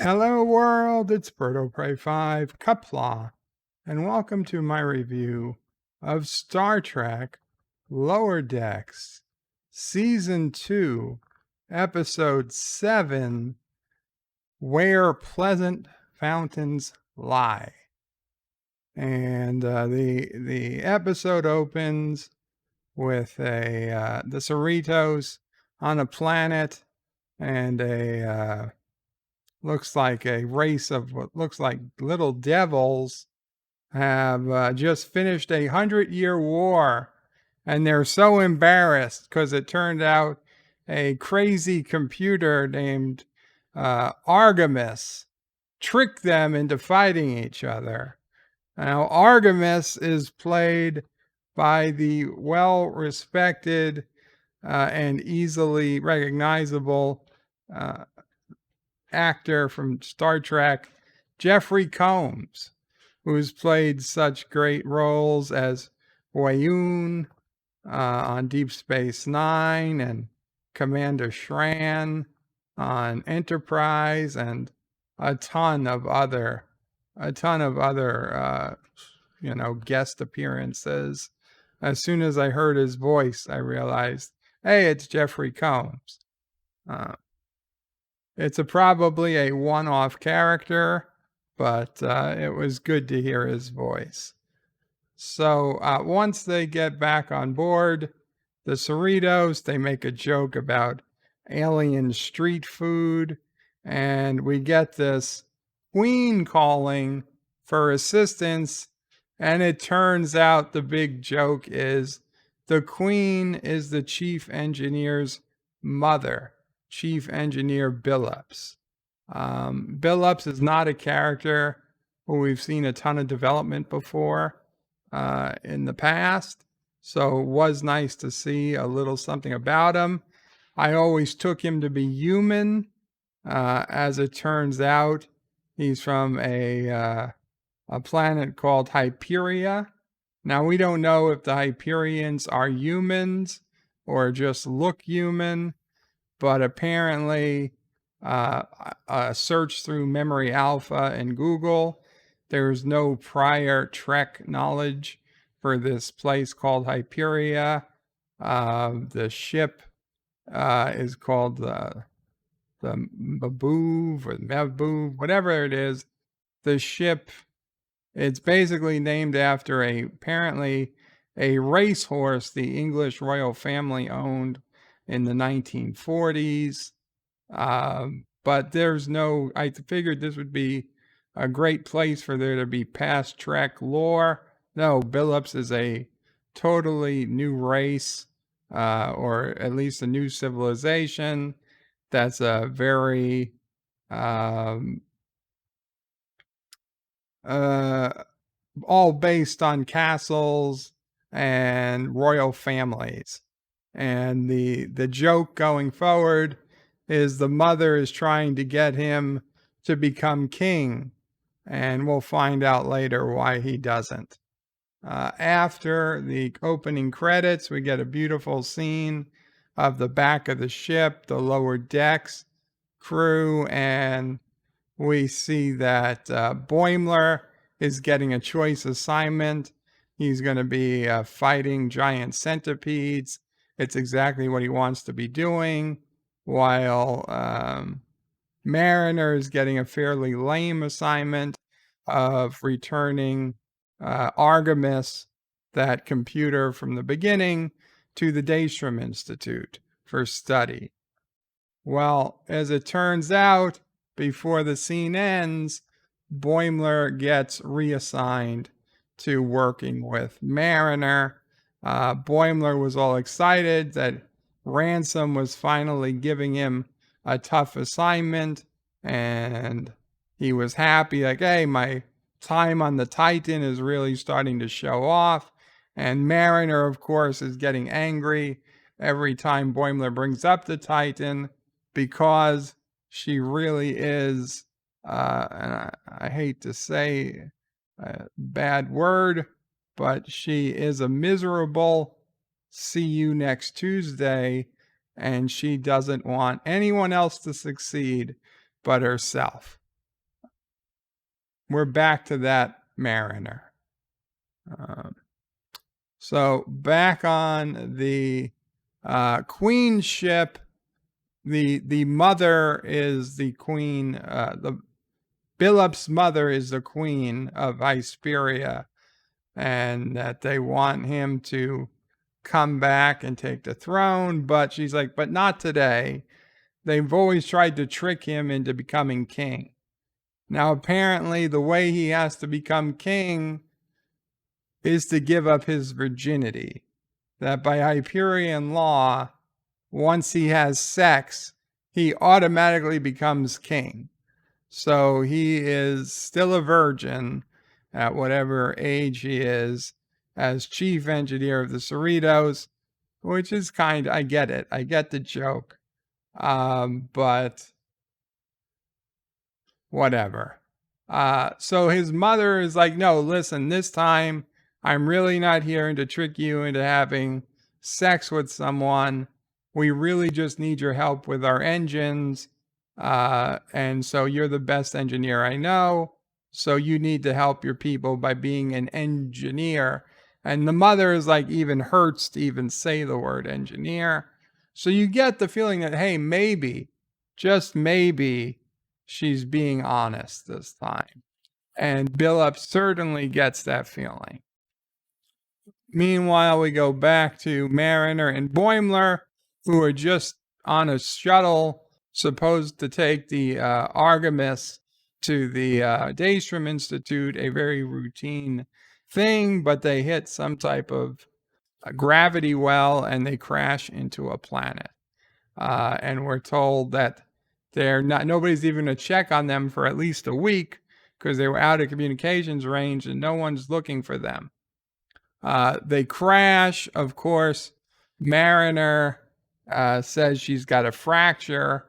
Hello world, it's Birdo Prey 5, Qapla, and welcome to my review of Star Trek Lower Decks, Season 2, Episode 7, Where Pleasant Fountains Lie. And the episode opens with the Cerritos on a planet and looks like a race of what looks like little devils have just finished a 100-year war, and they're so embarrassed because it turned out a crazy computer named Agimus tricked them into fighting each other. Now, Agimus is played by the well-respected and easily recognizable actor from Star Trek, Jeffrey Combs, who's played such great roles as Wayoun on Deep Space Nine and Commander Shran on Enterprise, and a ton of other guest appearances. As soon as I heard his voice, I realized, hey, it's Jeffrey Combs. It's probably a one-off character, but it was good to hear his voice. So once they get back on board the Cerritos, they make a joke about alien street food, and we get this queen calling for assistance, and it turns out the big joke is the queen is the chief engineer's mother, Chief Engineer Billups. Billups is not a character who we've seen a ton of development before in the past, so it was nice to see a little something about him. I always took him to be human. As it turns out, he's from a planet called Hyperia. Now, we don't know if the Hyperians are humans or just look human, but apparently a search through Memory Alpha and Google, there's no prior Trek knowledge for this place called Hyperia. The ship is called the Maboov or Mevboov, whatever it is. The ship, it's basically named after apparently a racehorse the English royal family owned in the 1940s. But there's I figured this would be a great place for there to be past Trek lore. No, Billups is a totally new race, or at least a new civilization that's a very all based on castles and royal families. And the joke going forward is the mother is trying to get him to become king, and we'll find out later why he doesn't. After the opening credits, we get a beautiful scene of the back of the ship, the lower decks, crew, and we see that Boimler is getting a choice assignment. He's going to be fighting giant centipedes. It's exactly what he wants to be doing, while Mariner is getting a fairly lame assignment of returning Agimus, that computer from the beginning, to the Daystrom Institute for study. Well, as it turns out, before the scene ends, Boimler gets reassigned to working with Mariner. Boimler was all excited that Ransom was finally giving him a tough assignment, and he was happy, like, hey, my time on the Titan is really starting to show off. And Mariner, of course, is getting angry every time Boimler brings up the Titan, because she really is, and I hate to say a bad word, but she is a miserable see you next Tuesday, and she doesn't want anyone else to succeed but herself. we're back to that Mariner. So back on the Queen ship, the mother is the queen. The Billups' mother is the queen of Hyperia, and that they want him to come back and take the throne. But she's like, but not today. They've always tried to trick him into becoming king. Now, apparently, the way he has to become king is to give up his virginity. That by Hyperion law, once he has sex, he automatically becomes king. So he is still a virgin at whatever age he is as chief engineer of the Cerritos, which is I get it. I get the joke. But whatever. So his mother is like, no, listen, this time I'm really not here to trick you into having sex with someone. We really just need your help with our engines. And so you're the best engineer I know. So you need to help your people by being an engineer. And the mother is like, even hurts to even say the word engineer. So you get the feeling that, hey, maybe, just maybe, she's being honest this time. And Billups certainly gets that feeling. Meanwhile, we go back to Mariner and Boimler, who are just on a shuttle supposed to take the Agimus to the Daystrom Institute, a very routine thing, but they hit some type of gravity well and they crash into a planet. And we're told that nobody's even going to check on them for at least a week because they were out of communications range and no one's looking for them. They crash, of course. Mariner says she's got a fracture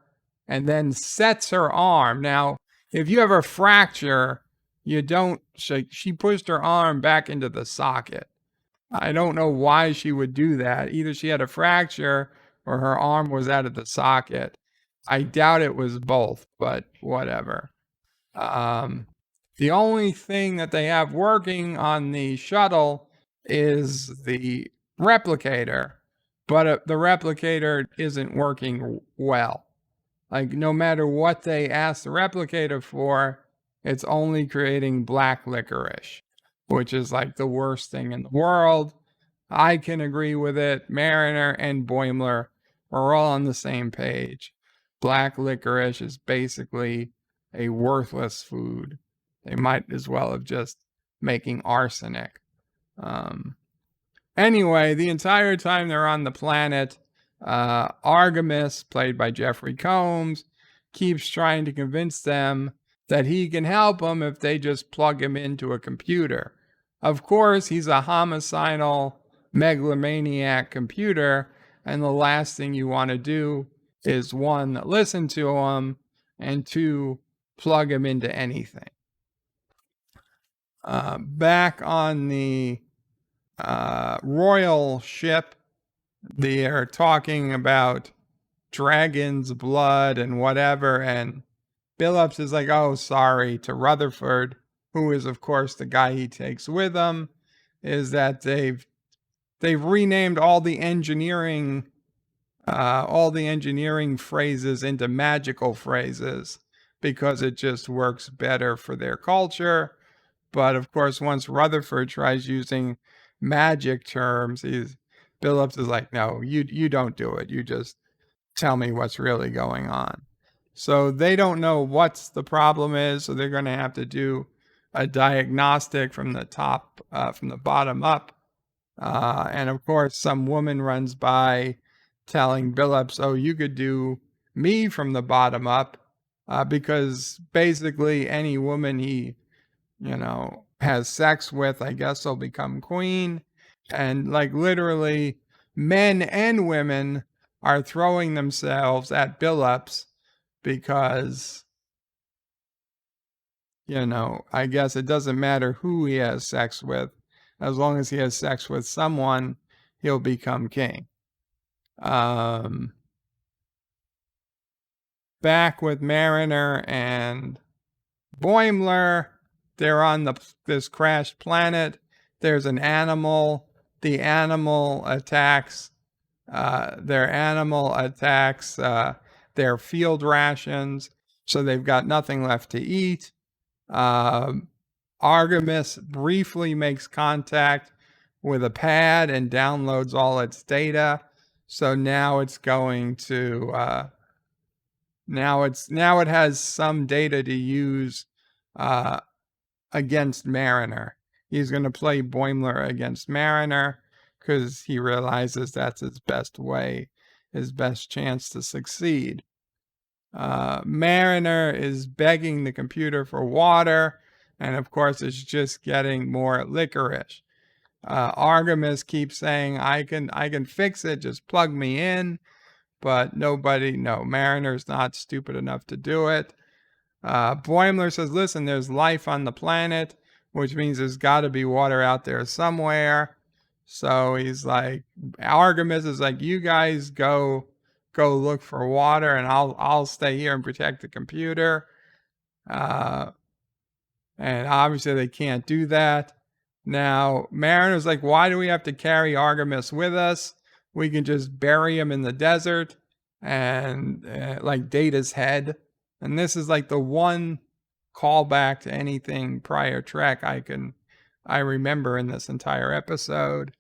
and then sets her arm. Now, if you have a fracture, you don't, she pushed her arm back into the socket. I don't know why she would do that. Either she had a fracture or her arm was out of the socket. I doubt it was both, but whatever. The only thing that they have working on the shuttle is the replicator, but the replicator isn't working well. Like, no matter what they ask the replicator for, it's only creating black licorice, which is like the worst thing in the world. I can agree with it. Mariner and Boimler are all on the same page. Black licorice is basically a worthless food. They might as well have just making arsenic. Anyway, the entire time they're on the planet, Agimus, played by Jeffrey Combs, keeps trying to convince them that he can help them if they just plug him into a computer. Of course, he's a homicidal megalomaniac computer, and the last thing you want to do is, one, listen to him, and two, plug him into anything. Back on the royal ship, they are talking about dragon's blood and whatever, and Billups is like, oh, sorry, to Rutherford, who is, of course, the guy he takes with him, is that they've renamed all the engineering phrases into magical phrases because it just works better for their culture. But of course, once Rutherford tries using magic terms, Billups is like, no, you don't do it. You just tell me what's really going on. So they don't know what's the problem is, so they're going to have to do a diagnostic from the bottom up. And of course, some woman runs by telling Billups, oh, you could do me from the bottom up, because basically any woman he, has sex with, I guess will become queen. And like literally men and women are throwing themselves at Billups because, I guess it doesn't matter who he has sex with. As long as he has sex with someone, he'll become king. Back with Mariner and Boimler, they're on this crashed planet. There's an animal. The animal attacks. Their animal attacks their field rations, so they've got nothing left to eat. Agimus briefly makes contact with a pad and downloads all its data. So now it's going to now it has some data to use against Mariner. He's going to play Boimler against Mariner because he realizes that's his best way, his best chance to succeed. Mariner is begging the computer for water, and of course it's just getting more licorice. Agimus keeps saying, I can fix it, just plug me in, but Mariner's not stupid enough to do it. Boimler says, listen, there's life on the planet, which means there's got to be water out there somewhere. So he's like, Agimus is like, you guys go look for water, and I'll stay here and protect the computer. And obviously they can't do that. Now, Mariner's like, why do we have to carry Agimus with us? We can just bury him in the desert and like Data's head. And this is like the one callback to anything prior Trek I remember in this entire episode.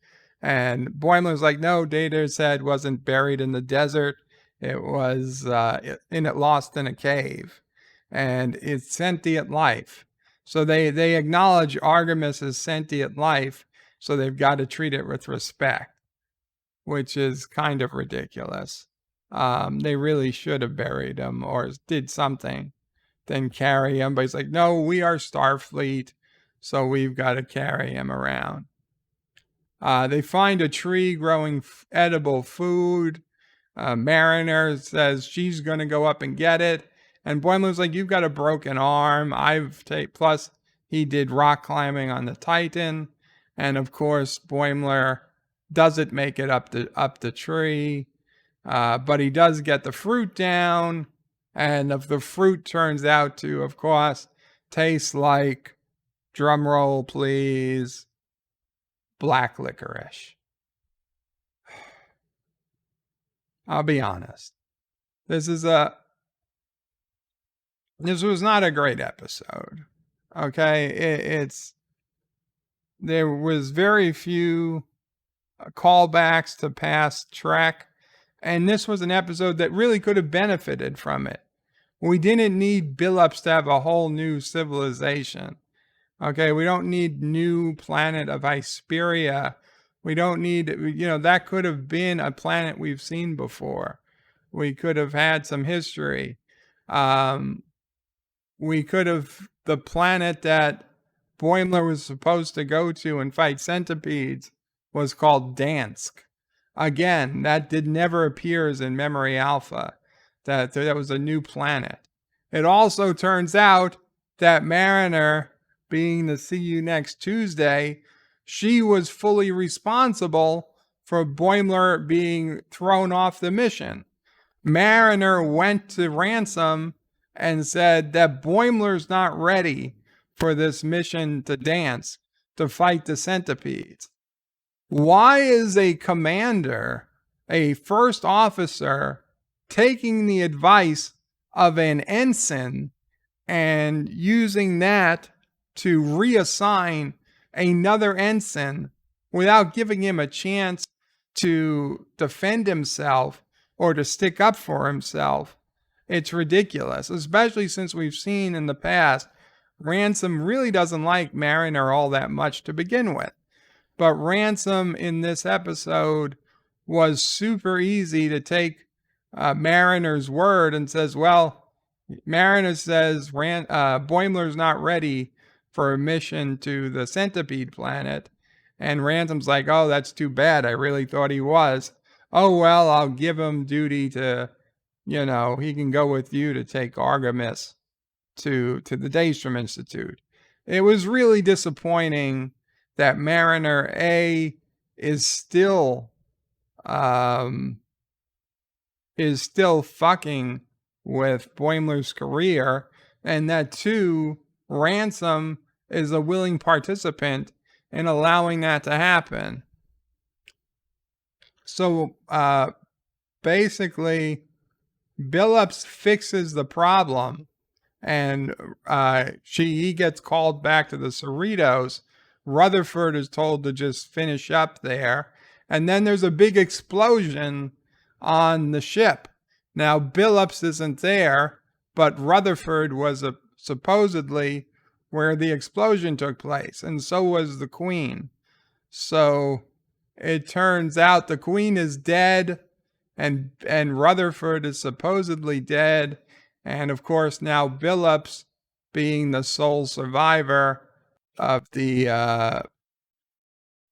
And Boimler's like, no, Data's head wasn't buried in the desert. It was lost in a cave. And it's sentient life. So they acknowledge Agimus as sentient life, so they've got to treat it with respect, which is kind of ridiculous. They really should have buried him or did something, then carry him. But he's like, no, we are Starfleet, so we've got to carry him around. They find a tree growing edible food. Mariner says she's going to go up and get it. And Boimler's like, you've got a broken arm. Plus he did rock climbing on the Titan. And of course, Boimler doesn't make it up the tree. But he does get the fruit down. And if the fruit turns out to, of course, taste like, drum roll please, black licorice. I'll be honest. This was not a great episode. Okay, there was very few callbacks to past Trek, and this was an episode that really could have benefited from it. We didn't need Billups to have a whole new civilization. Okay, we don't need new planet of Hyperia. We don't need, that could have been a planet we've seen before. We could have had some history. We could have, the planet that Boimler was supposed to go to and fight centipedes was called Dansk. Again, that never appears in Memory Alpha. That was a new planet. It also turns out that Mariner, being the See You Next Tuesday, she was fully responsible for Boimler being thrown off the mission. Mariner went to Ransom and said that Boimler's not ready for this mission to Dansk to fight the centipedes. Why is a commander, a first officer, taking the advice of an ensign and using that to reassign another ensign without giving him a chance to defend himself or to stick up for himself? It's ridiculous, especially since we've seen in the past Ransom really doesn't like Mariner all that much to begin with. But Ransom in this episode was super easy to take Mariner's word and says, well, Mariner says Boimler's not ready for a mission to the centipede planet. And Ransom's like, oh, that's too bad. I really thought he was. Oh, well, I'll give him duty to, he can go with you to take Agimus to the Daystrom Institute. It was really disappointing that Mariner is still fucking with Boimler's career, and that 2, Ransom is a willing participant in allowing that to happen. So basically, Billups fixes the problem, and he gets called back to the Cerritos. Rutherford is told to just finish up there, and then there's a big explosion on the ship. Now Billups isn't there, but Rutherford was supposedly where the explosion took place, and so was the Queen. So it turns out the Queen is dead, and Rutherford is supposedly dead, and of course now Billups, being the sole survivor of the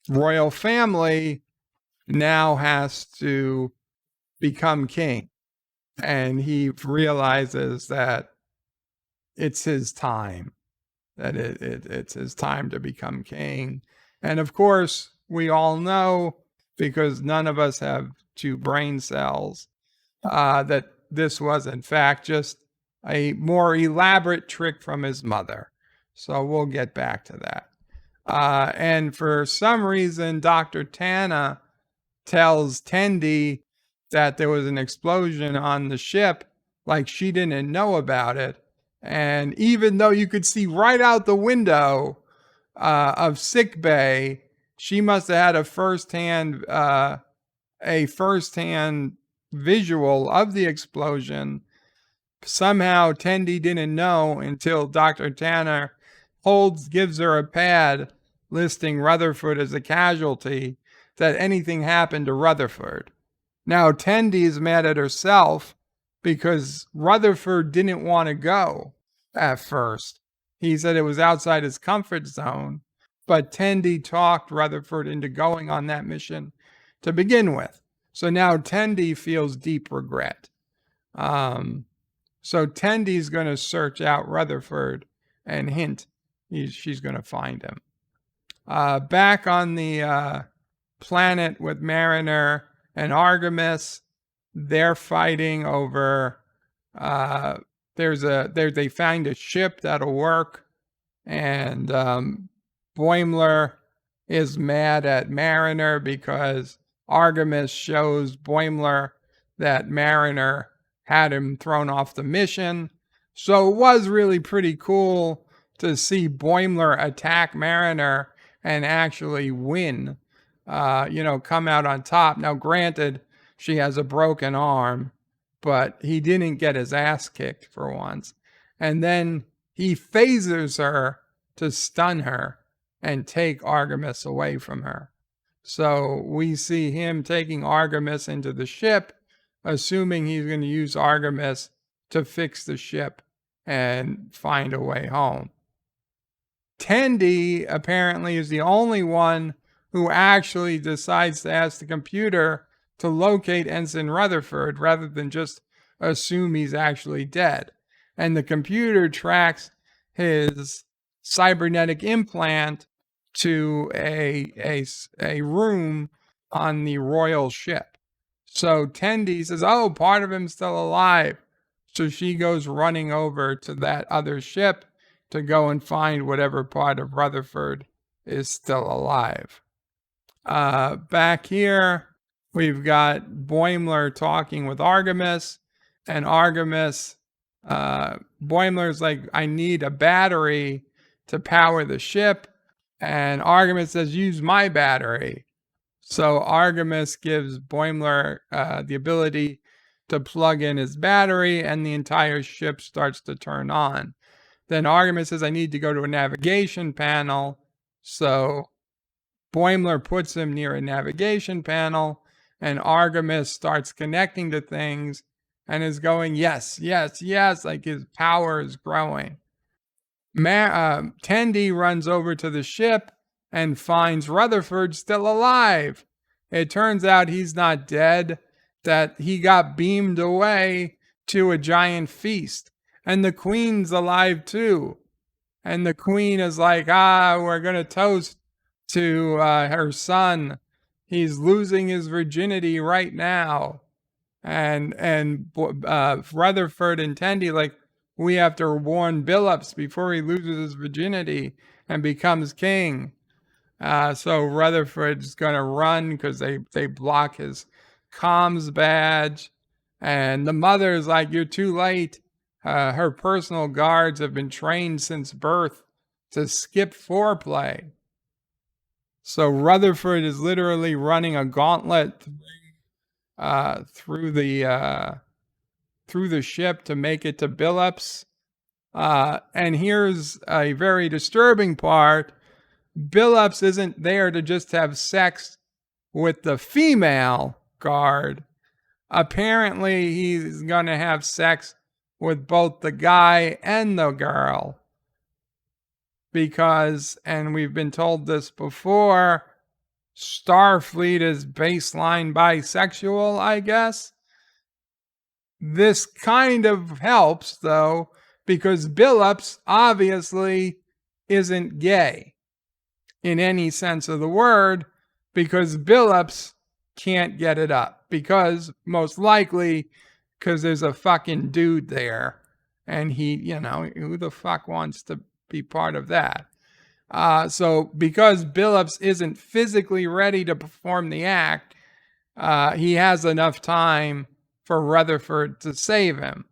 royal family, now has to become king, and he realizes that it's his time, that it's his time to become king. And of course, we all know, because none of us have 2 brain cells, that this was in fact just a more elaborate trick from his mother. So we'll get back to that. And for some reason, Dr. Tana tells Tendi that there was an explosion on the ship, like she didn't know about it. And even though you could see right out the window of sickbay, she must have had a firsthand visual of the explosion. Somehow Tendi didn't know until Dr. Tanner gives her a pad listing Rutherford as a casualty, that anything happened to Rutherford. Now Tendi is mad at herself because Rutherford didn't want to go at first. He said it was outside his comfort zone, but Tendi talked Rutherford into going on that mission to begin with. So now Tendi feels deep regret. So Tendi's going to search out Rutherford and hint she's going to find him. Back on the planet with Mariner and Agimus, they're fighting over. They find a ship that'll work, and Boimler is mad at Mariner because Agimus shows Boimler that Mariner had him thrown off the mission. So it was really pretty cool to see Boimler attack Mariner and actually win, come out on top. Now, granted, she has a broken arm, but he didn't get his ass kicked for once. And then he phasers her to stun her and take Agimus away from her. So we see him taking Agimus into the ship, assuming he's going to use Agimus to fix the ship and find a way home. Tendi apparently is the only one who actually decides to ask the computer to locate Ensign Rutherford rather than just assume he's actually dead. And the computer tracks his cybernetic implant to a room on the royal ship. So Tendi says, oh, part of him's still alive. So she goes running over to that other ship to go and find whatever part of Rutherford is still alive. Back here, we've got Boimler talking with Agimus, and Agimus, Boimler's like, I need a battery to power the ship, and Agimus says, use my battery. So Agimus gives Boimler the ability to plug in his battery, and the entire ship starts to turn on. Then Agimus says, I need to go to a navigation panel. So Boimler puts him near a navigation panel, and Agimus starts connecting to things and is going, yes, yes, yes, like his power is growing. Tendi runs over to the ship and finds Rutherford still alive. It turns out he's not dead, that he got beamed away to a giant feast. And the Queen's alive too. And the Queen is like, we're going to toast to her son. He's losing his virginity right now. And Rutherford and Tendi like, we have to warn Billups before he loses his virginity and becomes king. So Rutherford's going to run because they block his comms badge. And the mother's like, you're too late. Her personal guards have been trained since birth to skip foreplay. So Rutherford is literally running a gauntlet through the ship to make it to Billups. And here's a very disturbing part. Billups isn't there to just have sex with the female guard. Apparently, he's going to have sex with both the guy and the girl. Because, and we've been told this before, Starfleet is baseline bisexual, I guess. This kind of helps, though, because Billups obviously isn't gay in any sense of the word, because Billups can't get it up. Because, most likely, because there's a fucking dude there. And he, who the fuck wants to be part of that? So because Billups isn't physically ready to perform the act, he has enough time for Rutherford to save him,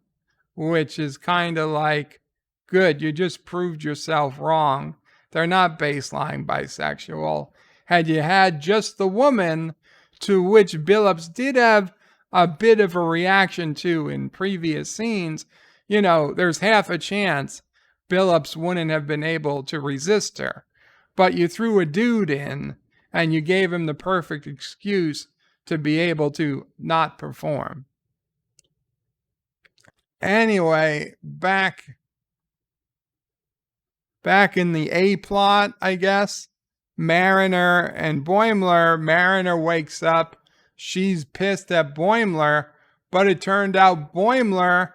which is kind of like, good, you just proved yourself wrong. They're not baseline bisexual. Had you had just the woman, to which Billups did have a bit of a reaction to in previous scenes, there's half a chance Billups wouldn't have been able to resist her. But you threw a dude in, and you gave him the perfect excuse to be able to not perform. Anyway, back in the A plot, I guess, Mariner and Boimler. Mariner wakes up. She's pissed at Boimler, but it turned out Boimler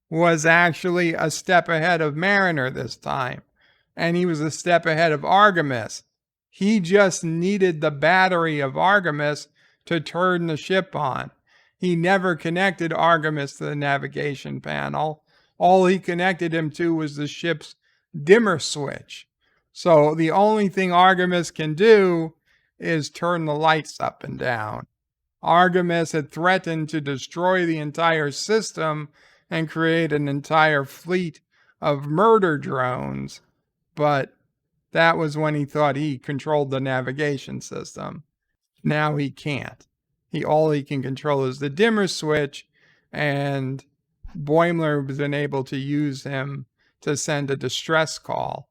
was actually a step ahead of Mariner this time. And he was a step ahead of Agimus. He just needed the battery of Agimus to turn the ship on. He never connected Agimus to the navigation panel. All he connected him to was the ship's dimmer switch. So the only thing Agimus can do is turn the lights up and down. Agimus had threatened to destroy the entire system and create an entire fleet of murder drones, but that was when he thought he controlled the navigation system. Now he can't. All he can control is the dimmer switch, and Boimler has been able to use him to send a distress call.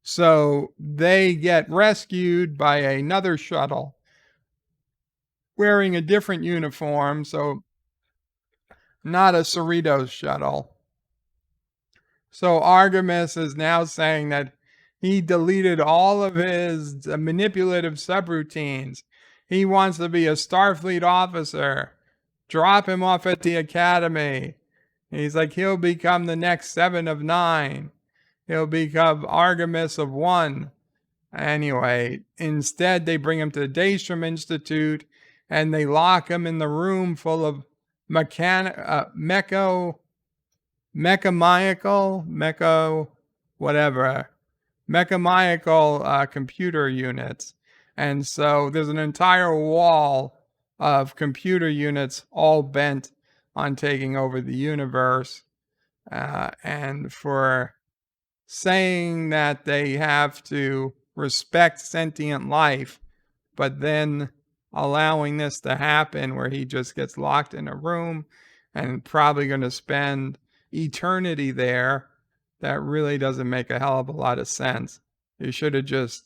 So they get rescued by another shuttle wearing a different uniform, so not a Cerritos shuttle. So Agimus is now saying that he deleted all of his manipulative subroutines. He wants to be a Starfleet officer. Drop him off at the academy. He's like, he'll become the next 7 of 9. He'll become Agimus of 1. Anyway, instead they bring him to the Daystrom Institute and they lock him in the room full of mechanical computer units. And so there's an entire wall of computer units all bent on taking over the universe. And for saying that they have to respect sentient life, but then allowing this to happen where he just gets locked in a room and probably going to spend eternity there, that really doesn't make a hell of a lot of sense. You should have just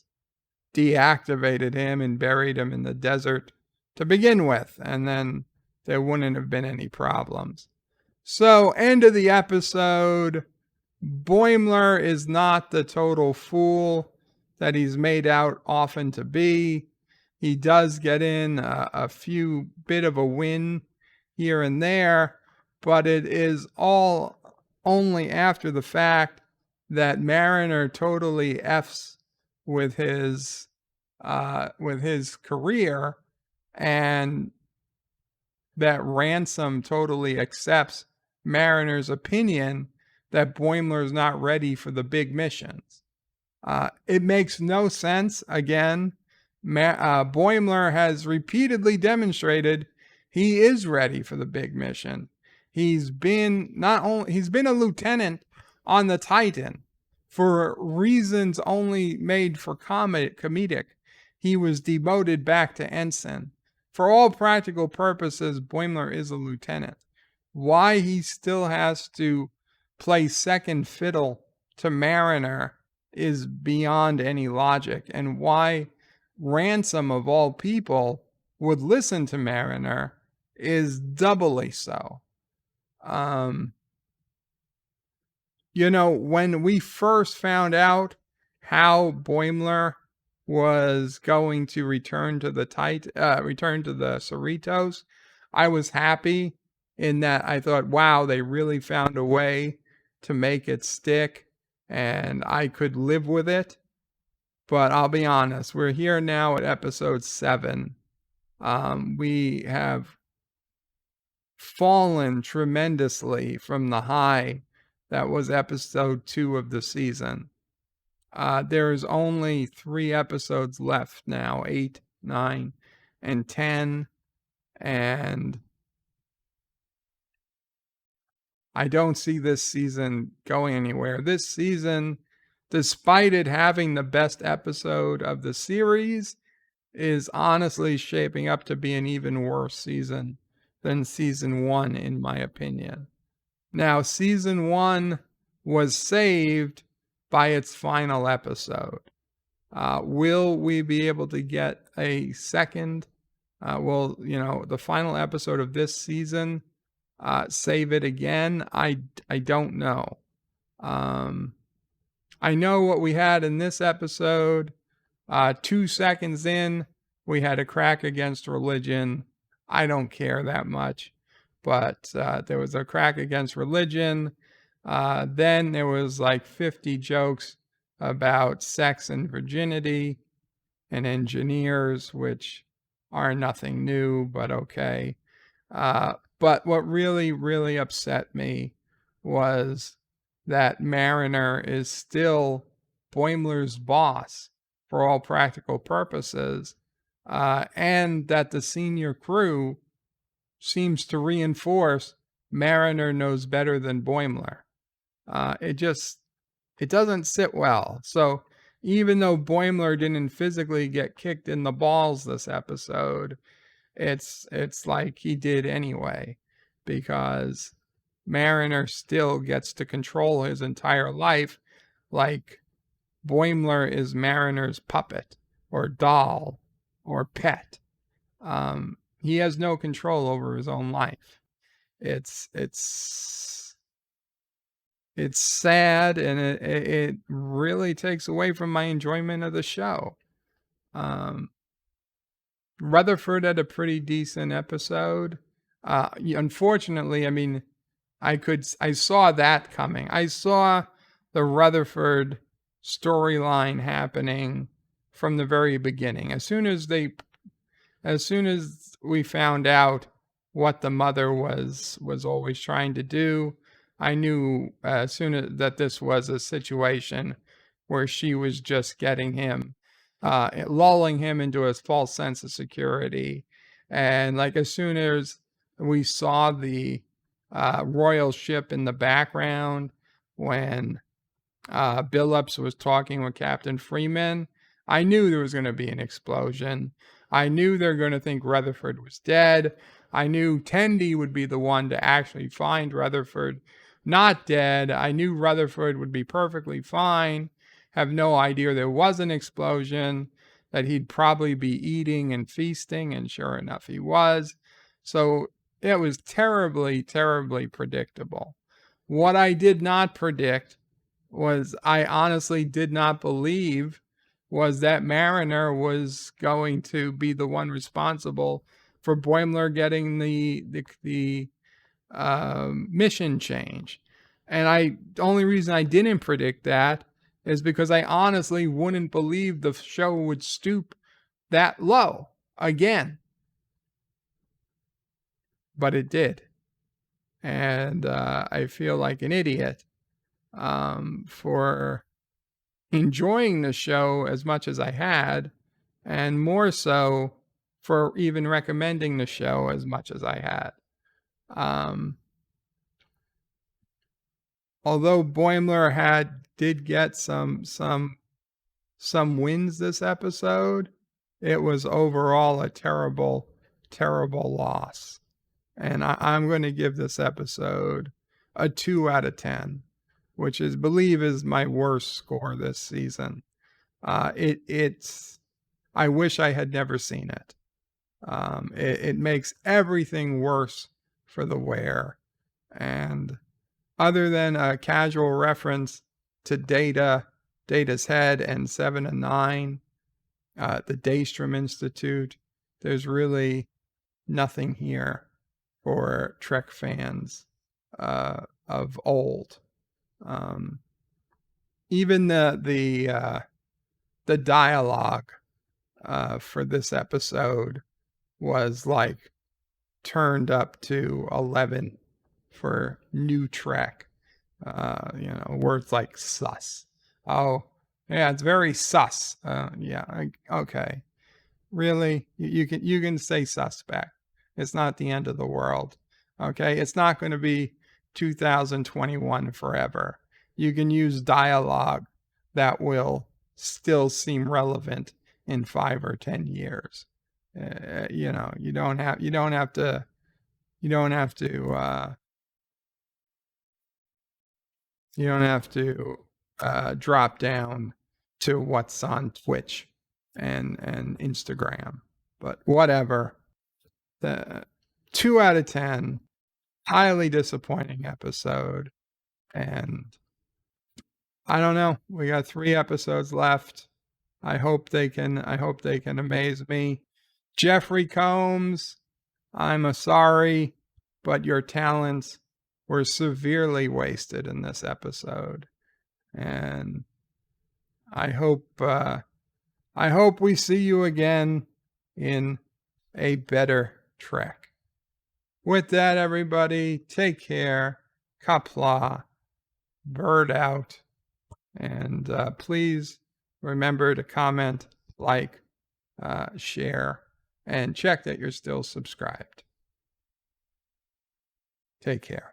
deactivated him and buried him in the desert to begin with, and then there wouldn't have been any problems. So, end of the episode. Boimler is not the total fool that he's made out often to be. He does get in a few bit of a win here and there, but it is all only after the fact that Mariner totally F's with his career, and that Ransom totally accepts Mariner's opinion that Boimler is not ready for the big missions. It makes no sense. Again, Boimler has repeatedly demonstrated he is ready for the big mission. He's been a lieutenant on the Titan for reasons only made for comedic. He was demoted back to ensign. For all practical purposes, Boimler is a lieutenant. Why he still has to play second fiddle to Mariner is beyond any logic, and why Ransom, of all people, would listen to Mariner is doubly so. When we first found out how Boimler was going to return to the Cerritos, I was happy in that I thought, wow, they really found a way to make it stick, and I could live with it. But I'll be honest, we're here now at episode 7. We have fallen tremendously from the high that was episode 2 of the season. There's only 3 episodes left now, 8, 9, and 10. And I don't see this season going anywhere. This season, despite it having the best episode of the series, is honestly shaping up to be an even worse season than season 1, in my opinion. Now, season 1 was saved by its final episode. Will we be able to get a second? The final episode of this season save it again? I don't know. I know what we had in this episode. 2 seconds in, we had a crack against religion. I don't care that much, but there was a crack against religion. Then there was like 50 jokes about sex and virginity and engineers, which are nothing new, but okay. But what really, really upset me was that Mariner is still Boimler's boss for all practical purposes, and that the senior crew seems to reinforce Mariner knows better than Boimler. It doesn't sit well. So even though Boimler didn't physically get kicked in the balls this episode, it's like he did anyway, because Mariner still gets to control his entire life, like Boimler is Mariner's puppet or doll or pet. He has no control over his own life. It's sad, and it really takes away from my enjoyment of the show. Rutherford had a pretty decent episode. Unfortunately, I mean, I saw that coming. I saw the Rutherford storyline happening from the very beginning. As soon as we found out what the mother was always trying to do, I knew as soon as that this was a situation where she was just getting him, lulling him into a false sense of security. And like as soon as we saw the royal ship in the background when Billups was talking with Captain Freeman, I knew there was going to be an explosion. I knew they're going to think Rutherford was dead. I knew Tendi would be the one to actually find Rutherford not dead. I knew Rutherford would be perfectly fine, have no idea there was an explosion, that he'd probably be eating and feasting, and sure enough, he was. So it was terribly, terribly predictable. What I did not predict was, I honestly did not believe, was that Mariner was going to be the one responsible for Boimler getting the mission change. And the only reason I didn't predict that is because I honestly wouldn't believe the show would stoop that low again. But it did. and I feel like an idiot for enjoying the show as much as I had, and more so for even recommending the show as much as I had. Although Boimler did get some wins this episode, it was overall a terrible loss. And I'm going to give this episode a 2 out of 10, which is my worst score this season. It's I wish I had never seen it. It makes everything worse for the wearer. And other than a casual reference to Data's head and 7 and 9, the Daystrom Institute, there's really nothing here for Trek fans of old. Even the dialogue for this episode was like turned up to 11 for new Trek. Words like sus. Oh, yeah, it's very sus. Okay. Really? You can say suspect. It's not the end of the world. Okay? It's not going to be 2021 forever. You can use dialogue that will still seem relevant in 5 or 10 years. You don't have to drop down to what's on Twitch and Instagram. But whatever. The 2 out of 10, highly disappointing episode. And I don't know. We got 3 episodes left. I hope they can amaze me. Jeffrey Combs, I'm sorry, but your talents were severely wasted in this episode. And I hope we see you again in a better Trek. With that, everybody, take care. Qapla, bird out. And please remember to comment, like, share, and check that you're still subscribed. Take care.